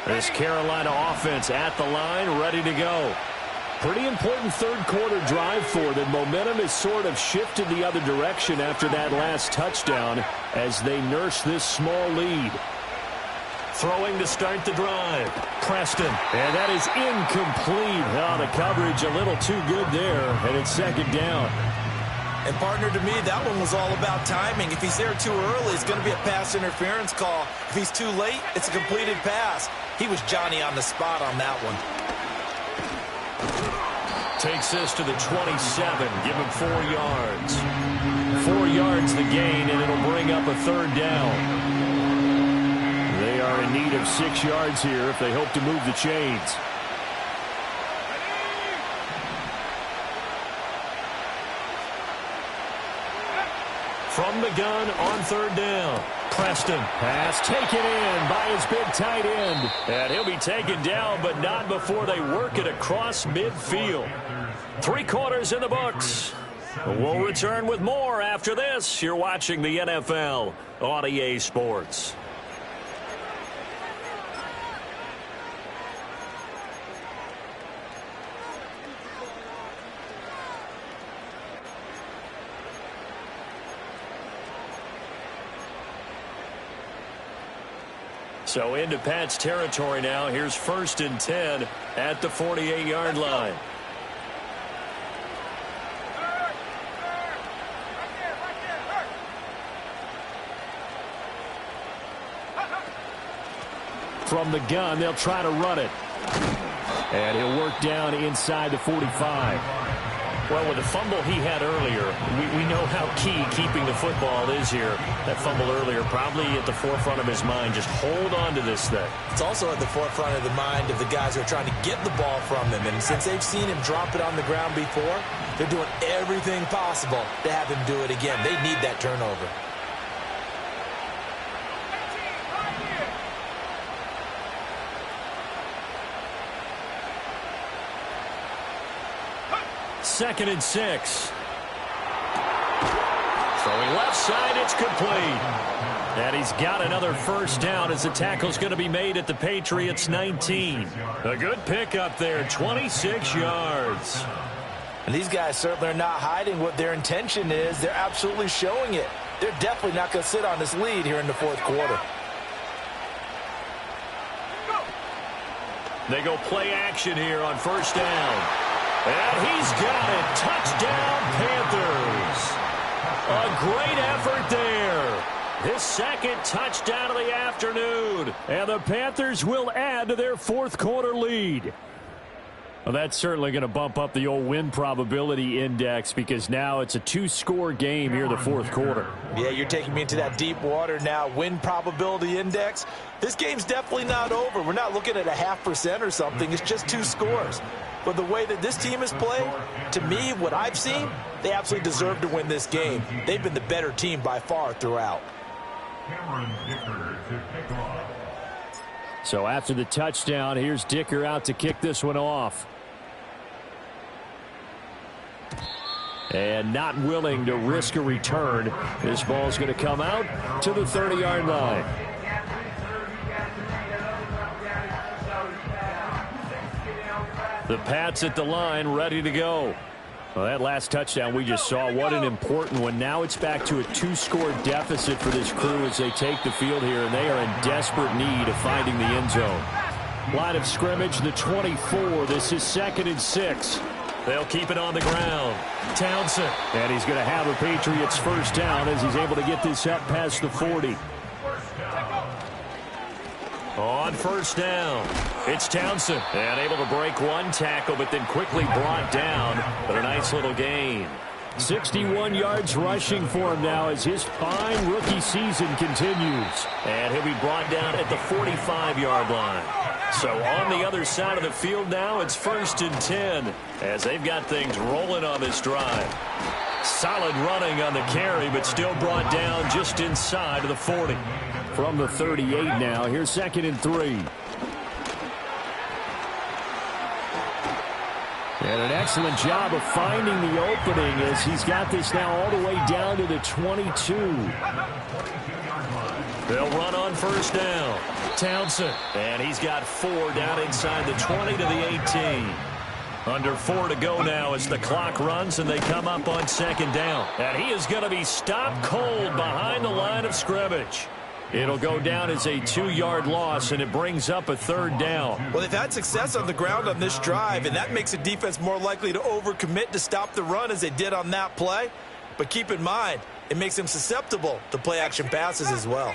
This Carolina offense at the line, ready to go. Pretty important third-quarter drive for them. Momentum has sort of shifted the other direction after that last touchdown as they nurse this small lead. Throwing to start the drive. Preston. And that is incomplete. Oh, the coverage a little too good there, and it's second down. And, partner, to me, that one was all about timing. If he's there too early, it's going to be a pass interference call. If he's too late, it's a completed pass. He was Johnny on the spot on that one. Takes this to the 27. Give him 4 yards. 4 yards the gain, and it'll bring up a third down. They are in need of 6 yards here if they hope to move the chains. From the gun on third down. Preston. Pass taken in by his big tight end. And he'll be taken down, but not before they work it across midfield. 3 quarters in the books. We'll return with more after this. You're watching the NFL on EA Sports. So into Pat's territory now. Here's 1st and 10 at the 48-yard line. From the gun, they'll try to run it. And he'll work down inside the 45. Well, with the fumble he had earlier, we know how key keeping the football is here. That fumble earlier probably at the forefront of his mind. Just hold on to this thing. It's also at the forefront of the mind of the guys who are trying to get the ball from him. And since they've seen him drop it on the ground before, they're doing everything possible to have him do it again. They need that turnover. Second and 6. Throwing left side, it's complete. And he's got another first down as the tackle's going to be made at the Patriots 19. A good pickup there, 26 yards. And these guys certainly are not hiding what their intention is. They're absolutely showing it. They're definitely not going to sit on this lead here in the 4th quarter. They go play action here on first down. And he's got it. Touchdown, Panthers. A great effort there. His second touchdown of the afternoon. And the Panthers will add to their 4th quarter lead. Well, that's certainly going to bump up the old win probability index because now it's a 2-score game here in the 4th quarter. Yeah, you're taking me into that deep water now. Win probability index. This game's definitely not over. We're not looking at a 0.5% or something. It's just 2 scores. But the way that this team has played, to me, what I've seen, they absolutely deserve to win this game. They've been the better team by far throughout. Cameron Dicker to kick off. So after the touchdown, here's Dicker out to kick this one off. And not willing to risk a return. This ball's going to come out to the 30-yard line. The Pats at the line, ready to go. Well, that last touchdown we just saw, what an important one. Now it's back to a 2-score deficit for this crew as they take the field here, and they are in desperate need of finding the end zone. Line of scrimmage, the 24. This is 2nd and 6. They'll keep it on the ground. Townsend. And he's going to have a Patriots first down as he's able to get this up past the 40. On first down, it's Townsend. And able to break one tackle, but then quickly brought down. But a nice little gain. 61 yards rushing for him now as his fine rookie season continues. And he'll be brought down at the 45-yard line. So on the other side of the field now, it's 1st and 10 as they've got things rolling on this drive. Solid running on the carry, but still brought down just inside of the 40. From the 38 now, here's 2nd and 3. And an excellent job of finding the opening as he's got this now all the way down to the 22. They'll run on first down. Townsend. And he's got 4 down inside the 20 to the 18. Under 4 to go now as the clock runs and they come up on 2nd down. And he is going to be stopped cold behind the line of scrimmage. It'll go down as a 2-yard loss, and it brings up a 3rd down. Well, they've had success on the ground on this drive, and that makes a defense more likely to overcommit to stop the run as they did on that play. But keep in mind, it makes them susceptible to play-action passes as well.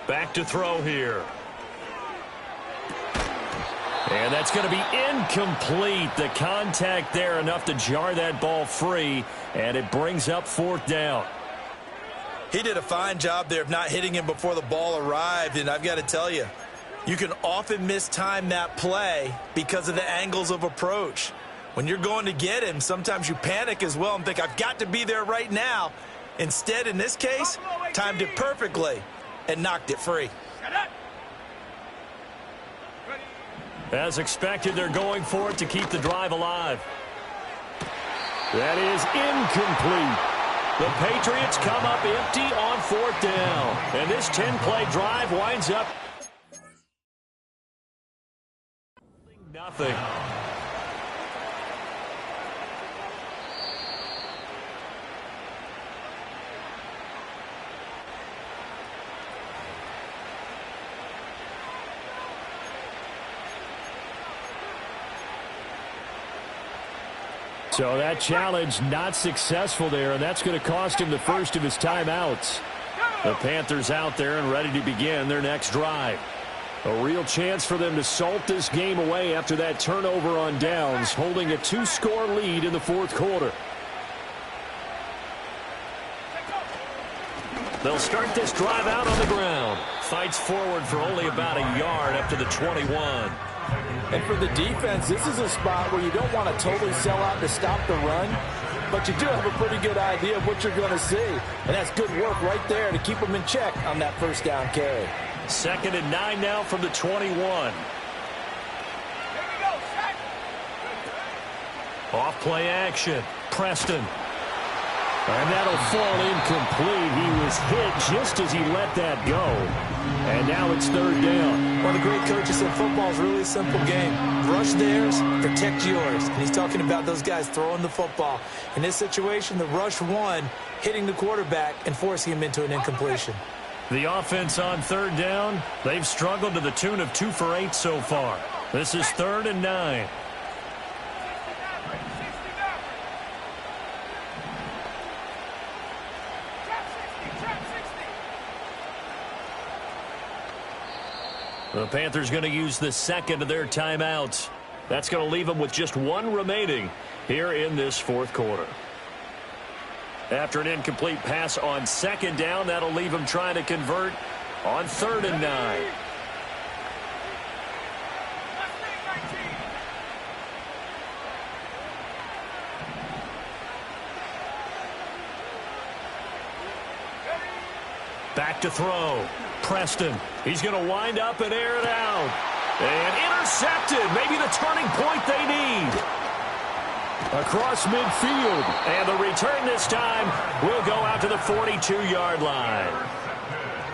Back to throw here. And that's going to be incomplete. The contact there enough to jar that ball free, and it brings up 4th down. He did a fine job there of not hitting him before the ball arrived, and I've got to tell you, you can often mistime that play because of the angles of approach. When you're going to get him, sometimes you panic as well and think, I've got to be there right now. Instead, in this case, timed it perfectly and knocked it free. As expected, they're going for it to keep the drive alive. That is incomplete. The Patriots come up empty on 4th down. And this 10-play drive winds up nothing. So that challenge not successful there, and that's going to cost him the first of his timeouts. The Panthers out there and ready to begin their next drive. A real chance for them to salt this game away after that turnover on downs, holding a 2-score lead in the 4th quarter. They'll start this drive out on the ground. Fights forward for only about a yard up to the 21. And for the defense, this is a spot where you don't want to totally sell out to stop the run, but you do have a pretty good idea of what you're going to see. And that's good work right there to keep them in check on that first down carry. 2nd and 9 now from the 21. Off play action. Preston. And that'll fall incomplete. He was hit just as he let that go. And now it's 3rd down. One of the great coaches said football is really a simple game. Rush theirs, protect yours. And he's talking about those guys throwing the football. In this situation, the rush won, hitting the quarterback and forcing him into an incompletion. The offense on 3rd down, they've struggled to the tune of 2 for 8 so far. This is 3rd and 9. The Panthers going to use the 2nd of their timeouts. That's going to leave them with just 1 remaining here in this 4th quarter. After an incomplete pass on 2nd down, that'll leave them trying to convert on 3rd and 9. Back to throw. Preston. He's going to wind up and air it out. And intercepted. Maybe the turning point they need. Across midfield. And the return this time will go out to the 42-yard line.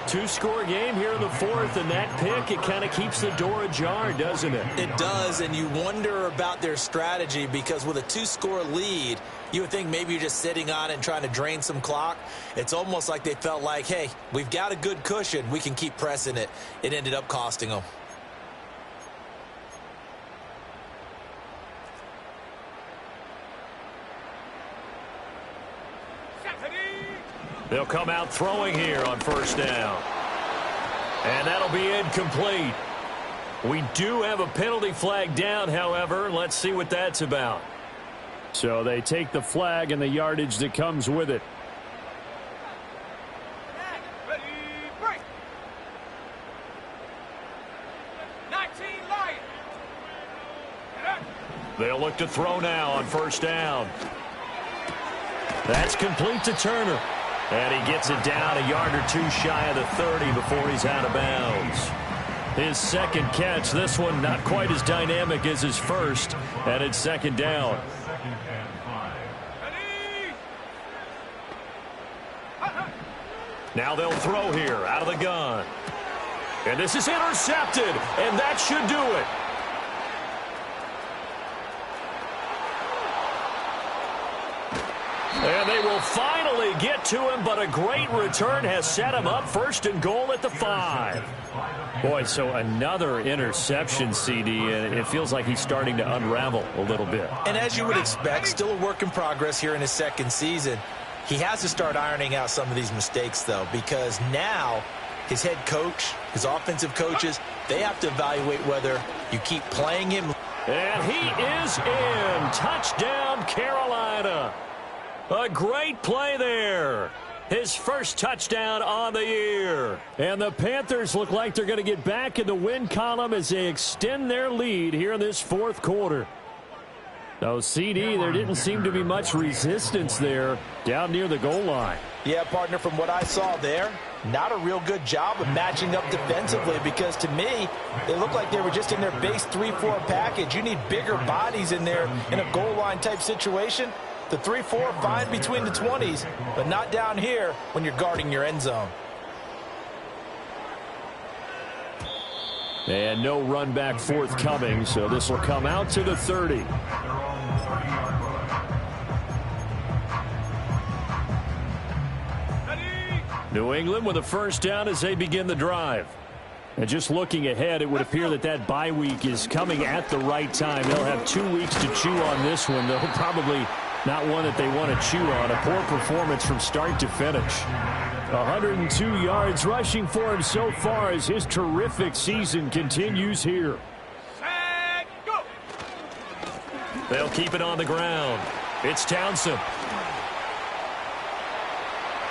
Two-score game here in the 4th, and that pick, it kind of keeps the door ajar, doesn't it? It does, and you wonder about their strategy because with a 2-score lead, you would think maybe you're just sitting on it and trying to drain some clock. It's almost like they felt like, hey, we've got a good cushion. We can keep pressing it. It ended up costing them. They'll come out throwing here on 1st down. And that'll be incomplete. We do have a penalty flag down, however. Let's see what that's about. So they take the flag and the yardage that comes with it. Ready, break. 19 Lions. They'll look to throw now on 1st down. That's complete to Turner. And he gets it down a yard or two shy of the 30 before he's out of bounds. His second catch, this one not quite as dynamic as his first, and it's 2nd down. Now they'll throw here out of the gun. And this is intercepted, and that should do it. And they will finally get to him, but a great return has set him up 1st and goal at the 5. Boy, so another interception, CD, and it feels like he's starting to unravel a little bit. And as you would expect, still a work in progress here in his 2nd season. He has to start ironing out some of these mistakes, though, because now his head coach, his offensive coaches, they have to evaluate whether you keep playing him. And he is in. Touchdown, Carolina. A great play there. His first touchdown on the year. And the Panthers look like they're going to get back in the win column as they extend their lead here in this 4th quarter. So, CD, there didn't seem to be much resistance there down near the goal line. Yeah, partner, from what I saw there, not a real good job of matching up defensively because, to me, it looked like they were just in their base 3-4 package. You need bigger bodies in there in a goal line type situation. The 3-4 fine between the 20s, but not down here when you're guarding your end zone. And no run back forthcoming, so this will come out to the 30. New England with a 1st down as they begin the drive. And just looking ahead, it would appear that that bye week is coming at the right time. They'll have 2 weeks to chew on this one. They'll probably not one that they want to chew on. A poor performance from start to finish. 102 yards rushing for him so far as his terrific season continues here. Set, go. They'll keep it on the ground. It's Townsend.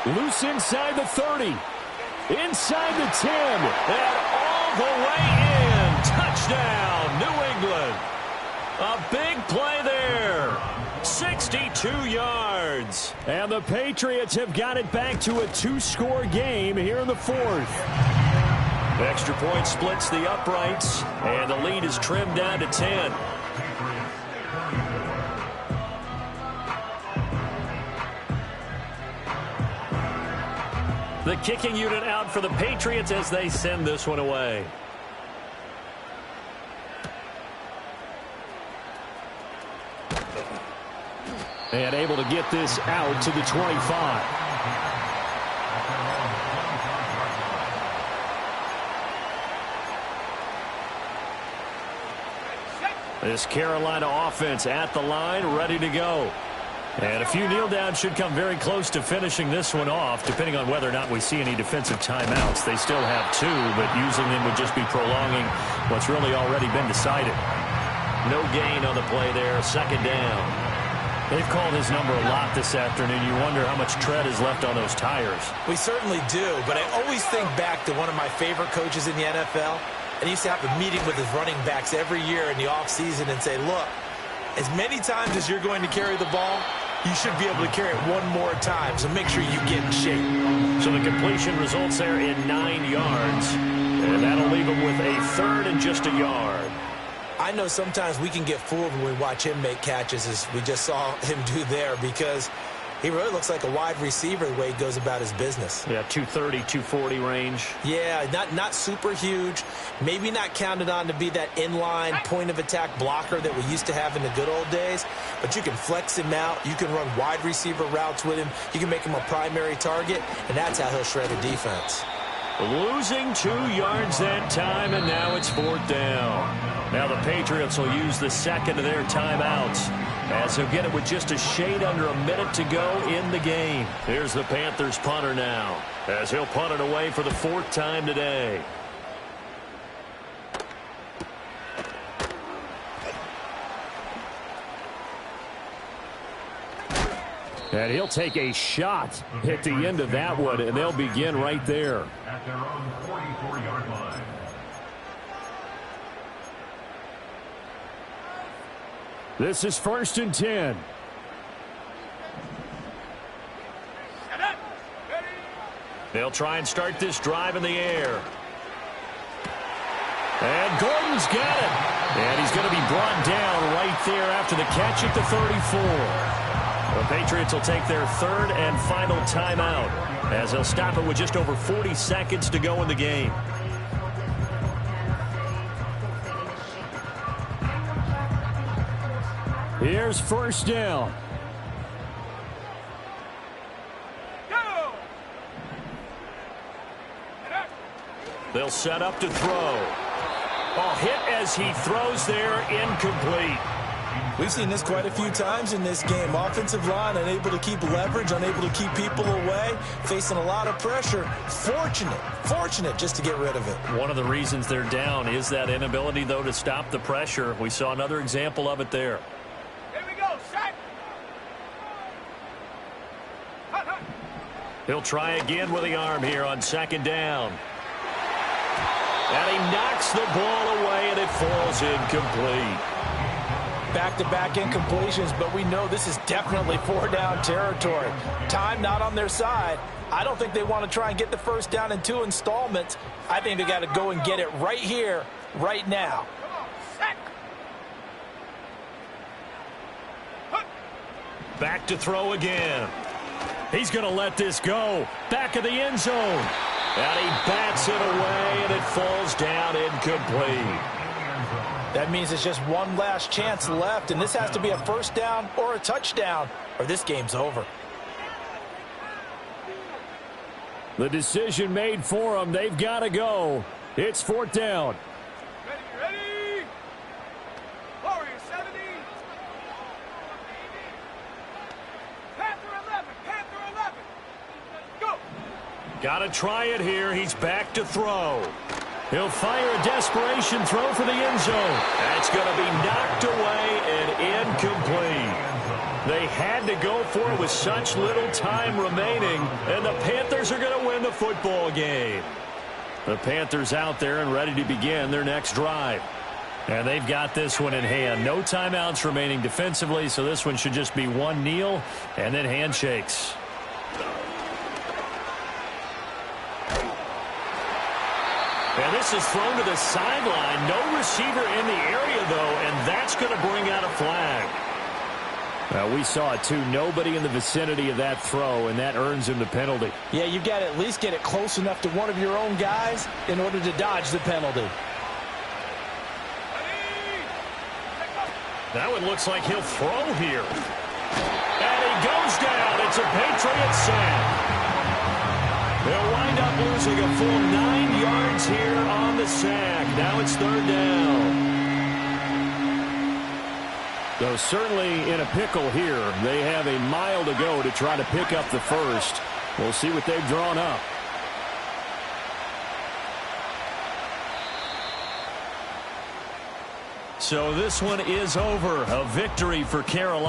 Loose inside the 30. Inside the 10. And all the way in. Touchdown, New England. A big play there. 62 yards. And the Patriots have got it back to a 2-score game here in the 4th. The extra point splits the uprights, and the lead is trimmed down to 10. The kicking unit out for the Patriots as they send this one away. And able to get this out to the 25. This Carolina offense at the line, ready to go. And a few kneel downs should come very close to finishing this one off, depending on whether or not we see any defensive timeouts. They still have 2, but using them would just be prolonging what's really already been decided. No gain on the play there, 2nd down. They've called his number a lot this afternoon. You wonder how much tread is left on those tires. We certainly do, but I always think back to one of my favorite coaches in the NFL, and he used to have a meeting with his running backs every year in the offseason and say, look, as many times as you're going to carry the ball, you should be able to carry it one more time, so make sure you get in shape. So the completion results there in 9 yards, and that'll leave him with a third and just a yard. I know sometimes we can get fooled when we watch him make catches, as we just saw him do there, because he really looks like a wide receiver the way he goes about his business. Yeah, 230, 240 range. Yeah, not super huge. Maybe not counted on to be that inline point-of-attack blocker that we used to have in the good old days, but you can flex him out. You can run wide receiver routes with him. You can make him a primary target, and that's how he'll shred a defense. Losing 2 yards that time, and now it's 4th down. Now the Patriots will use the second of their timeouts, as they'll get it with just a shade under a minute to go in the game. Here's the Panthers punter now, as he'll punt it away for the 4th time today. And he'll take a shot at the end of that one, and they'll begin right there. At their own 44-yard line. This is 1st and 10. They'll try and start this drive in the air. And Gordon's got it. And he's going to be brought down right there after the catch at the 34. The Patriots will take their 3rd and final timeout, as they'll stop it with just over 40 seconds to go in the game. Here's 1st down. Go! They'll set up to throw. Ball hit as he throws there, incomplete. We've seen this quite a few times in this game. Offensive line unable to keep leverage, unable to keep people away, facing a lot of pressure. Fortunate just to get rid of it. One of the reasons they're down is that inability, though, to stop the pressure. We saw another example of it there. Here we go, set! Hut, hut. He'll try again with the arm here on 2nd down. And he knocks the ball away, and it falls incomplete. Back-to-back incompletions, but we know this is definitely 4-down territory. Time not on their side. I don't think they want to try and get the 1st down in 2 installments. I think they got to go and get it right here, right now. Come on, set! Hut. Back to throw again. He's going to let this go. Back of the end zone. And he bats it away, and it falls down incomplete. That means it's just one last chance left, and this has to be a 1st down or a touchdown, or this game's over. The decision made for them. They've got to go. It's 4th down. Ready? Warrior 70. Panther 11. Go! Got to try it here. He's back to throw. He'll fire a desperation throw for the end zone. That's going to be knocked away and incomplete. They had to go for it with such little time remaining, and the Panthers are going to win the football game. The Panthers out there and ready to begin their next drive. And they've got this one in hand. No timeouts remaining defensively, so this one should just be one kneel and then handshakes. And this is thrown to the sideline. No receiver in the area, though, and that's going to bring out a flag. We saw it, too. Nobody in the vicinity of that throw, and that earns him the penalty. Yeah, you've got to at least get it close enough to one of your own guys in order to dodge the penalty. That one looks like he'll throw here. And he goes down. It's a Patriot sack. They'll wind up losing a full 9 yards here on the sack. Now it's 3rd down. So certainly in a pickle here. They have a mile to go to try to pick up the first. We'll see what they've drawn up. So this one is over. A victory for Carolina.